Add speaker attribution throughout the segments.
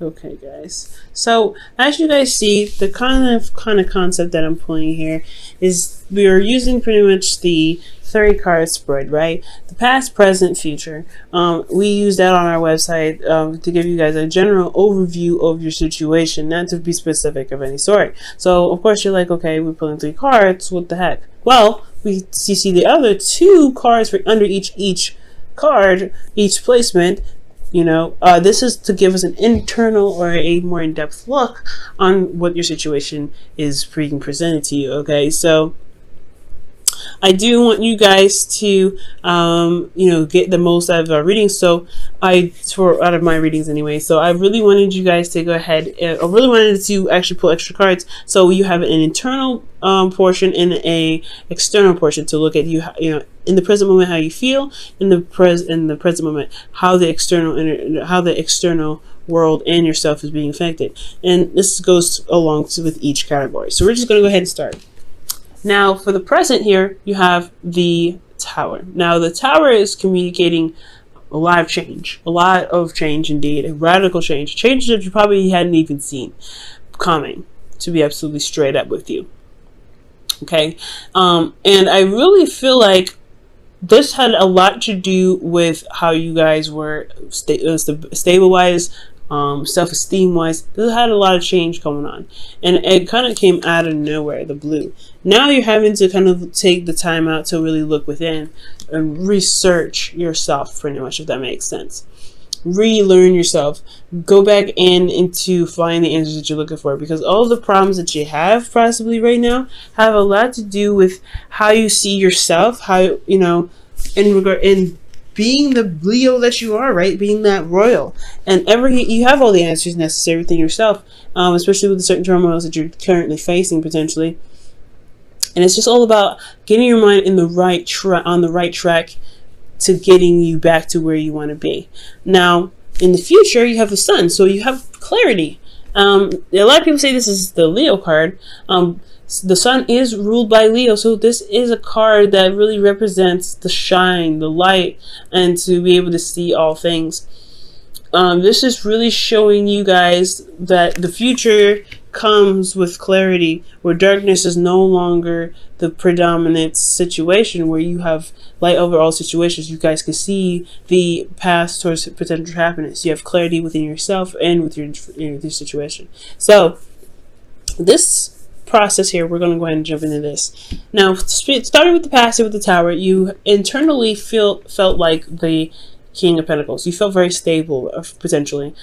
Speaker 1: Okay, guys. So as you guys see, the kind of concept that I'm pulling here is we are using pretty much the 30 card spread, right? The past, present, future. We use that on our website to give you guys a general overview of your situation, not to be specific of any sort. So of course you're like, okay, we're pulling 3 cards. What the heck? Well, you see the other 2 cards for under each card, each placement. You know, this is to give us an internal or a more in-depth look on what your situation is being presented to you. Okay, so I do want you guys to, you know, get the most out of our readings. So out of my readings anyway. So I really wanted you guys to go ahead. I really wanted to actually pull extra cards. So you have an internal portion and a external portion to look at you know, in the present moment how you feel, in the present moment how the external world and yourself is being affected. And this goes along with each category. So we're just going to go ahead and start. Now, for the present here, you have the Tower. Now, the Tower is communicating a lot of change indeed, a radical change, change that you probably hadn't even seen coming, to be absolutely straight up with you. Okay, and I really feel like this had a lot to do with how you guys were stable-wise, self-esteem wise. This had a lot of change going on, and it kind of came out of nowhere, the blue. Now you're having to kind of take the time out to really look within and research yourself, pretty much, if that makes sense. Relearn yourself, go back into find the answers that you're looking for, because all the problems that you have possibly right now have a lot to do with how you see yourself, how, you know, in being the Leo that you are, right? Being that royal, and you have all the answers necessary within yourself, especially with the certain turmoils that you're currently facing potentially. And it's just all about getting your mind in the right on the right track to getting you back to where you want to be. Now, in the future, you have the Sun, so you have clarity. A lot of people say this is the Leo card. The Sun is ruled by Leo, so this is a card that really represents the shine, the light, and to be able to see all things. This is really showing you guys that the future comes with clarity, where darkness is no longer the predominant situation, where you have light over all situations. You guys can see the path towards potential happiness. You have clarity within yourself and with your situation. So this process here, we're going to go ahead and jump into this. Now, starting with the past with the Tower, you internally felt like the King of Pentacles. You felt very stable, potentially.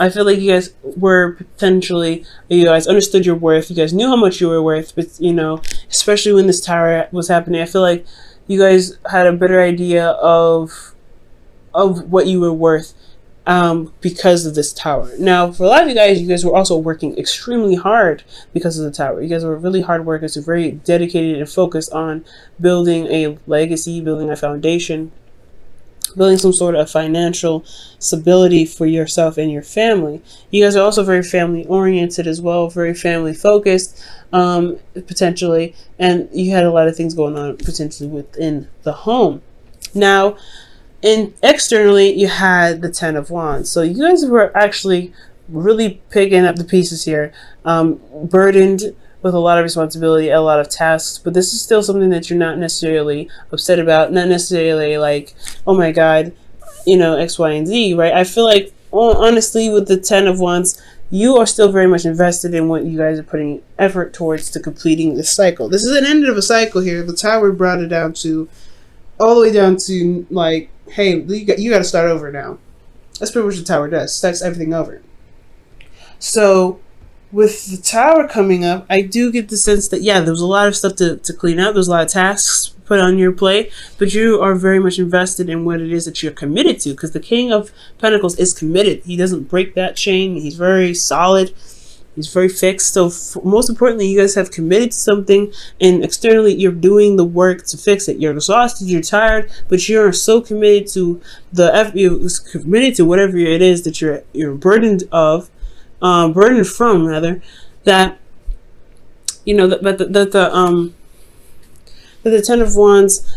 Speaker 1: I feel like you guys were potentially, you guys understood your worth. You guys knew how much you were worth, but, you know, especially when this Tower was happening, I feel like you guys had a better idea of what you were worth because of this Tower. Now, for a lot of you guys were also working extremely hard because of the Tower. You guys were really hard workers, who were very dedicated and focused on building a legacy, building a foundation, building some sort of financial stability for yourself and your family. You guys are also very family oriented as well, very family focused, potentially, and you had a lot of things going on potentially within the home. Now, externally, you had the Ten of Wands. So you guys were actually really picking up the pieces here, burdened with a lot of responsibility, a lot of tasks, but this is still something that you're not necessarily upset about, not necessarily like, oh my God, you know, X, Y, and Z, right? I feel like, honestly, with the Ten of Wands, you are still very much invested in what you guys are putting effort towards to completing this cycle. This is an end of a cycle here. The Tower brought it down to, all the way down to, like, hey, you got to start over now. That's pretty much what the Tower does. Starts everything over. So with the Tower coming up, I do get the sense that, yeah, there was a lot of stuff to clean up. There's a lot of tasks put on your plate, but you are very much invested in what it is that you're committed to, because the King of Pentacles is committed. He doesn't break that chain. He's very solid. He's very fixed. So most importantly, you guys have committed to something, and externally you're doing the work to fix it. You're exhausted, you're tired, but you're so committed to whatever it is that you're burdened from, rather, that, you know, that the Ten of Wands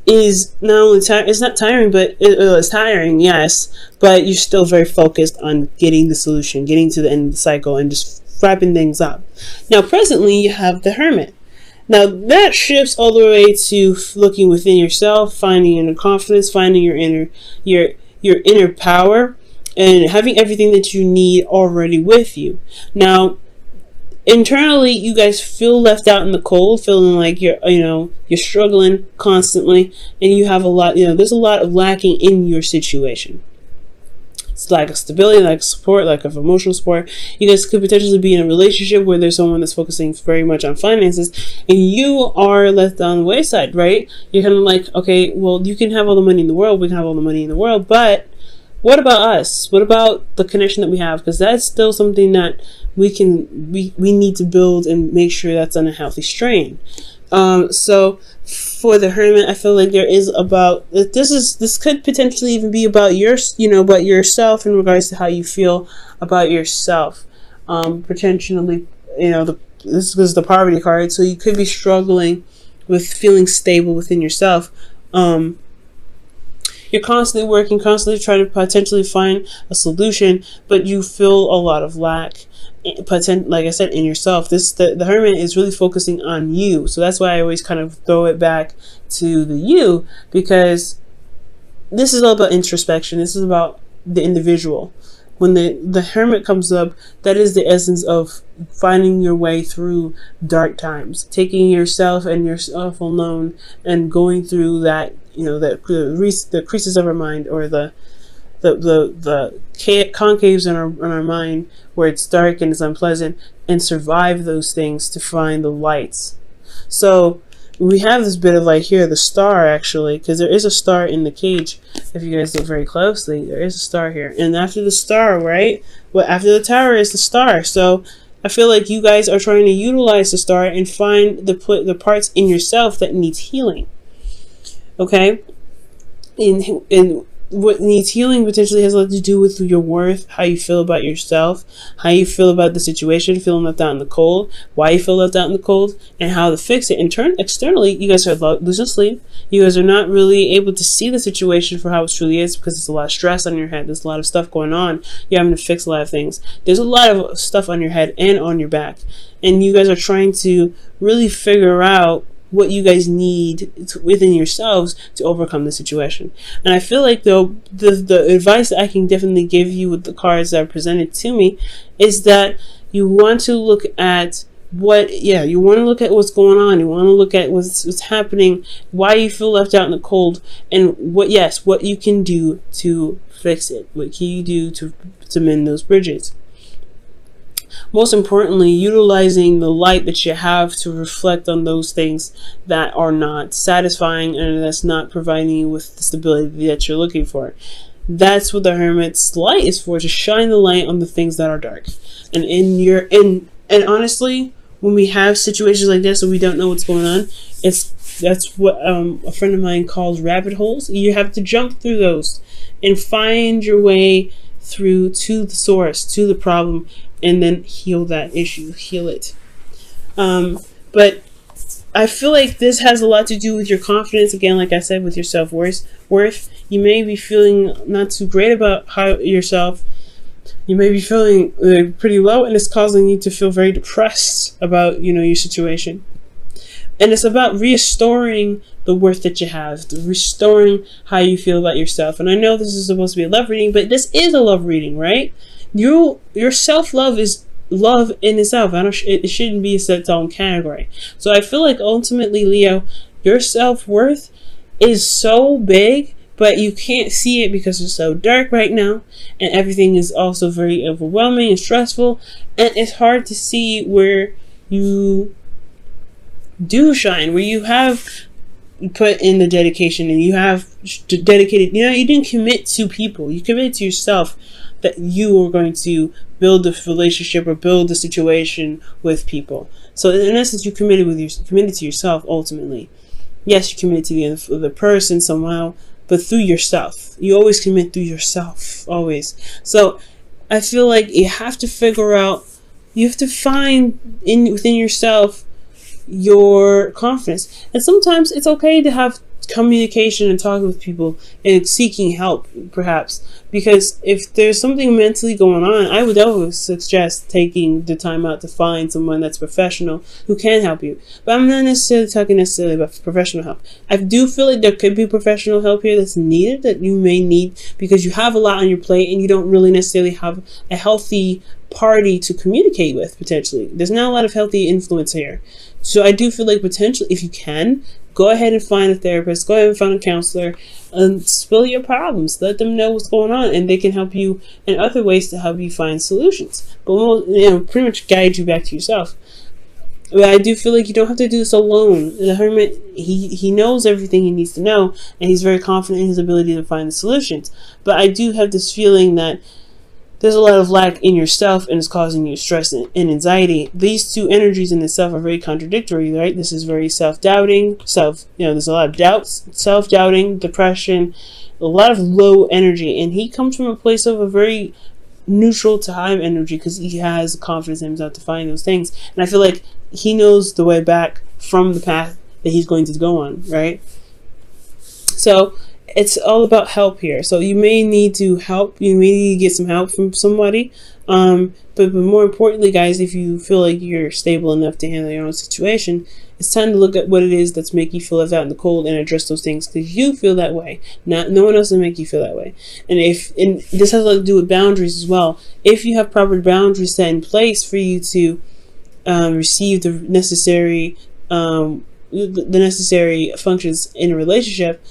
Speaker 1: is not only it's not tiring, but it's tiring, yes, but you're still very focused on getting the solution, getting to the end of the cycle, and just wrapping things up. Now, presently, you have the Hermit. Now, that shifts all the way to looking within yourself, finding inner confidence, finding your inner power, and having everything that you need already with you. Now, internally, you guys feel left out in the cold, feeling like you're struggling constantly, and you have a lot, there's a lot of lacking in your situation. It's lack of stability, lack of support, lack of emotional support. You guys could potentially be in a relationship where there's someone that's focusing very much on finances, and you are left on the wayside, right? You're kind of like, okay, well, you can have all the money in the world, we can have all the money in the world, but what about us? What about the connection that we have? Because that's still something that we need to build and make sure that's on a healthy strain. So for the Hermit, I feel like this could potentially even be about about yourself in regards to how you feel about yourself. Potentially, this was the poverty card, so you could be struggling with feeling stable within yourself. You're constantly working, constantly trying to potentially find a solution, but you feel a lot of lack, like I said, in yourself. The Hermit is really focusing on you. So that's why I always kind of throw it back to the you, because this is all about introspection. This is about the individual. When the Hermit comes up, that is the essence of finding your way through dark times, taking yourself and yourself alone and going through that, the creases of our mind, or the concaves in our mind where it's dark and it's unpleasant, and survive those things to find the lights. So we have this bit of light here, the star, actually, because there is a star in the cage. If you guys look very closely, there is a star here. And after the star, right? Well, after the tower is the star. So I feel like you guys are trying to utilize the star and find the parts in yourself that needs healing. Okay? And what needs healing potentially has a lot to do with your worth, how you feel about yourself, how you feel about the situation, feeling left out in the cold, why you feel left out in the cold, and how to fix it. Externally, you guys are losing sleep. You guys are not really able to see the situation for how it truly is, because there's a lot of stress on your head. There's a lot of stuff going on. You're having to fix a lot of things. There's a lot of stuff on your head and on your back. And you guys are trying to really figure out what you guys need within yourselves to overcome the situation. And I feel like the advice that I can definitely give you with the cards that are presented to me is that you want to look at what's going on. You want to look at what's happening, why you feel left out in the cold, and what you can do to fix it. What can you do to mend those bridges? Most importantly, utilizing the light that you have to reflect on those things that are not satisfying and that's not providing you with the stability that you're looking for. That's what the Hermit's light is for, to shine the light on the things that are dark. And honestly, when we have situations like this and we don't know what's going on, that's what a friend of mine calls rabbit holes. You have to jump through those and find your way through to the source, to the problem, and then heal that issue, heal it. But I feel like this has a lot to do with your confidence. Again, like I said, with your self-worth. You may be feeling not too great about yourself. You may be feeling pretty low, and it's causing you to feel very depressed about, your situation. And it's about restoring the worth that you have, restoring how you feel about yourself. And I know this is supposed to be a love reading, but this is a love reading, right? Your self-love is love in itself. It shouldn't be its own category. So I feel like ultimately, Leo, your self-worth is so big, but you can't see it because it's so dark right now, and everything is also very overwhelming and stressful, and it's hard to see where you do shine, where you have put in the dedication and you have dedicated, you didn't commit to people, you committed to yourself that you are going to build a relationship or build a situation with people. So in essence, you committed to yourself ultimately. Yes, you committed to the person somehow, but through yourself. You always commit through yourself, always. So I feel like you have to find within yourself your confidence. And sometimes it's okay to have communication and talking with people and seeking help, perhaps, because if there's something mentally going on, I would always suggest taking the time out to find someone that's professional who can help you. But I'm not necessarily talking about professional help. I do feel like there could be professional help here that's needed, that you may need, because you have a lot on your plate and you don't really necessarily have a healthy party to communicate with. Potentially there's not a lot of healthy influence here. So I do feel like potentially, if you can, go ahead and find a therapist, go ahead and find a counselor, and spill your problems. Let them know what's going on, and they can help you in other ways to help you find solutions. But we'll, pretty much guide you back to yourself. But I do feel like you don't have to do this alone. The Hermit, he knows everything he needs to know, and he's very confident in his ability to find the solutions. But I do have this feeling that there's a lot of lack in yourself, and it's causing you stress and anxiety. These two energies in itself are very contradictory, right? This is very self-doubting, there's a lot of doubts, self-doubting, depression, a lot of low energy. And he comes from a place of a very neutral to high energy because he has confidence in himself to find those things. And I feel like he knows the way back from the path that he's going to go on, right? So it's all about help here. So you may need to help. You may need to get some help from somebody. But more importantly, guys, if you feel like you're stable enough to handle your own situation, it's time to look at what it is that's making you feel left out in the cold and address those things, because you feel that way. No one else will make you feel that way. And this has a lot to do with boundaries as well. If you have proper boundaries set in place for you to receive the necessary functions in a relationship,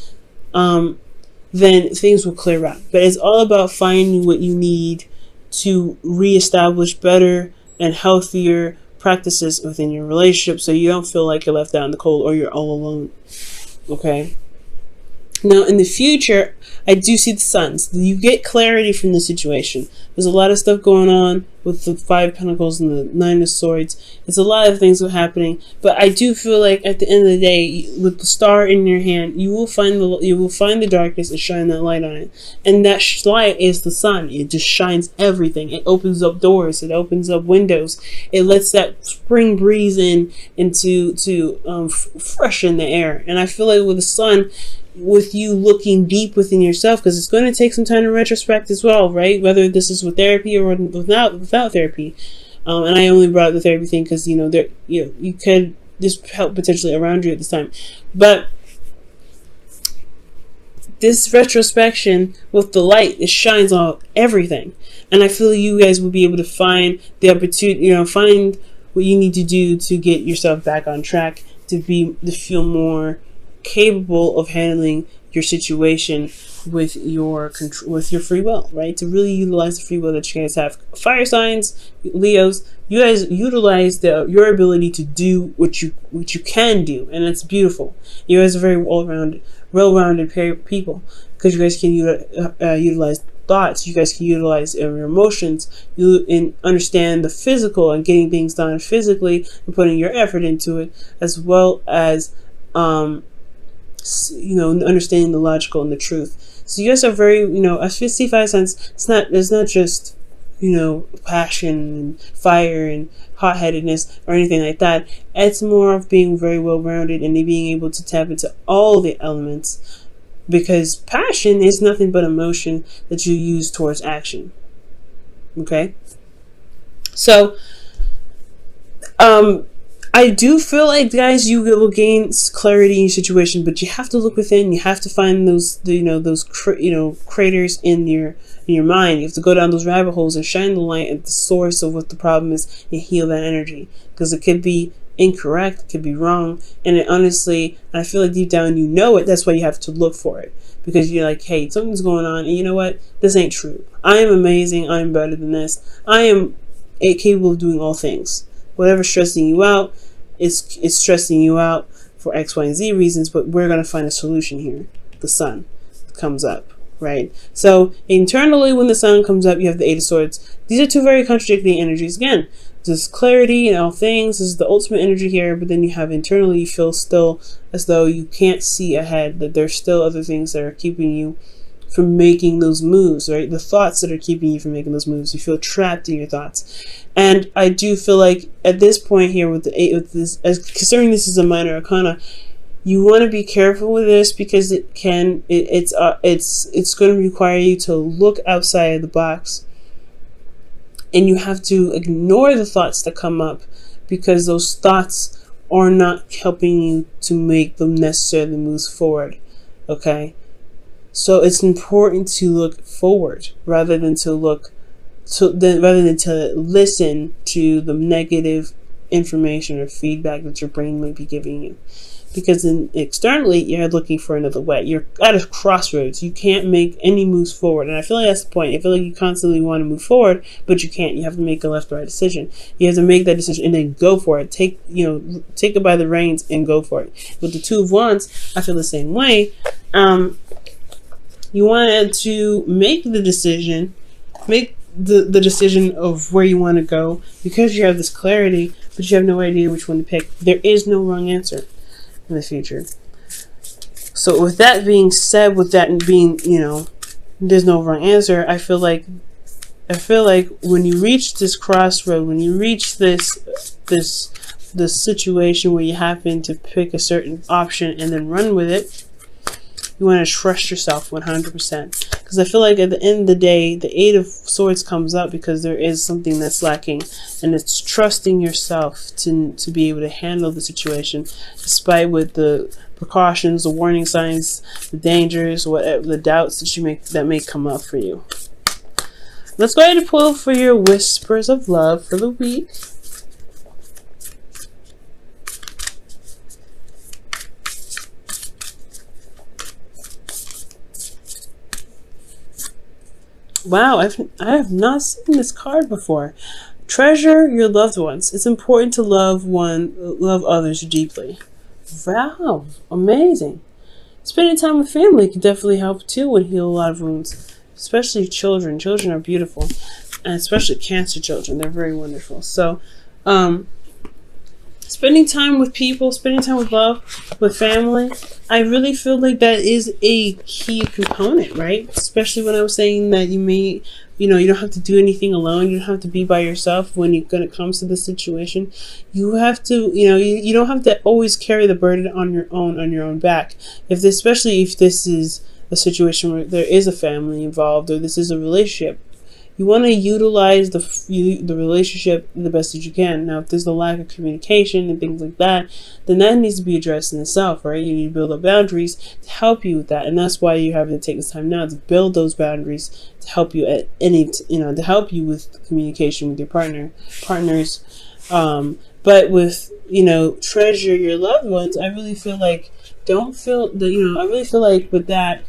Speaker 1: then things will clear up. But it's all about finding what you need to reestablish better and healthier practices within your relationship, so you don't feel like you're left out in the cold or you're all alone. Okay? Now, in the future, I do see the suns. You get clarity from the situation. There's a lot of stuff going on with the 5 of Pentacles and the 9 of Swords. It's a lot of things happening, but I do feel like at the end of the day, with the star in your hand, you will find the darkness and shine that light on it. And that light is the sun. It just shines everything. It opens up doors. It opens up windows. It lets that spring breeze in to freshen the air. And I feel like with the sun, with you looking deep within yourself, because it's going to take some time to retrospect as well, right? Whether this is with therapy or without therapy. And I only brought up the therapy thing because you could just help potentially around you at this time. But this retrospection with the light, it shines on everything, and I feel you guys will be able to find the opportunity, find what you need to do to get yourself back on track, to feel more capable of handling your situation with your free will, right? To really utilize the free will that you guys have. Fire signs, Leos, you guys utilize your ability to do what you can do, and it's beautiful. You guys are very well-rounded people, because you guys can utilize thoughts. You guys can utilize your emotions. You understand the physical and getting things done physically and putting your effort into it, as well as understanding the logical and the truth. So you guys are very, a 55 sense. It's not just, passion and fire and hot-headedness or anything like that. It's more of being very well-rounded and being able to tap into all the elements, because passion is nothing but emotion that you use towards action. Okay? So, I do feel like, guys, you will gain clarity in your situation, but you have to look within. You have to find those craters in your mind. You have to go down those rabbit holes and shine the light at the source of what the problem is and heal that energy, because it could be incorrect, it could be wrong, and honestly, I feel like deep down you know it. That's why you have to look for it, because you're like, hey, something's going on, and you know what? This ain't true. I am amazing. I am better than this. I am capable of doing all things. Whatever's stressing you out, it's stressing you out for X, Y, and Z reasons, but we're going to find a solution here. The sun comes up, right? So internally, when the sun comes up, you have the 8 of Swords. These are two very contradicting energies. Again, there's clarity in all things. This is the ultimate energy here, but then you have internally, you feel still as though you can't see ahead, that there's still other things that are keeping you from making those moves, right? The thoughts that are keeping you from making those moves. You feel trapped in your thoughts. And I do feel like at this point here with the 8, with this, as considering this is a minor arcana, you want to be careful with this because it's going to require you to look outside of the box, and you have to ignore the thoughts that come up because those thoughts are not helping you to make the necessary moves forward. Okay, so it's important to look forward rather than to listen to the negative information or feedback that your brain may be giving you. Because externally, you're looking for another way. You're at a crossroads. You can't make any moves forward. And I feel like that's the point. I feel like you constantly want to move forward, but you can't. You have to make a left or right decision. You have to make that decision and then go for it. Take it by the reins and go for it. With the 2 of Wands, I feel the same way. You wanted to make the decision, make the decision of where you want to go because you have this clarity, but you have no idea which one to pick. There is no wrong answer in the future. So with that being said, with that being, there's no wrong answer, I feel like when you reach this crossroad, when you reach this situation where you happen to pick a certain option and then run with it, you want to trust yourself 100%. Because I feel like at the end of the day, the 8 of Swords comes up because there is something that's lacking. And it's trusting yourself to be able to handle the situation, despite with the precautions, the warning signs, the dangers, whatever, the doubts that may come up for you. Let's go ahead and pull for your whispers of love for the week. Wow, I have not seen this card before. Treasure your loved ones. It's important to love others deeply. Wow, amazing. Spending time with family can definitely help too and heal a lot of wounds, especially children. Children are beautiful, and especially Cancer children. They're very wonderful. So, spending time with people, spending time with love, with family, I really feel like that is a key component, right? Especially when I was saying that you don't have to do anything alone. You don't have to be by yourself when it comes to this situation. You have to, you don't have to always carry the burden on your own back. Especially if this is a situation where there is a family involved or this is a relationship. You want to utilize the relationship the best that you can. Now, if there's a lack of communication and things like that, then that needs to be addressed in itself, right? You need to build up boundaries to help you with that, and that's why you have to take this time now to build those boundaries to help you to help you with communication with your partners. But with treasure your loved ones, I really feel like I really feel like with that,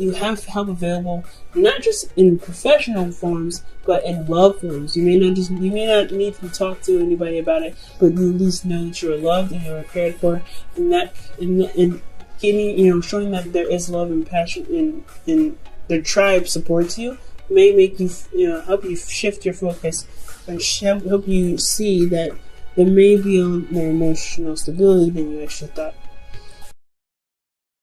Speaker 1: you have help available, not just in professional forms, but in love forms. You may not need to talk to anybody about it, but you at least know that you're loved and you're cared for, and getting, showing that there is love and passion and the tribe supports you may make you, help you shift your focus and help you see that there may be a little more emotional stability than you actually thought.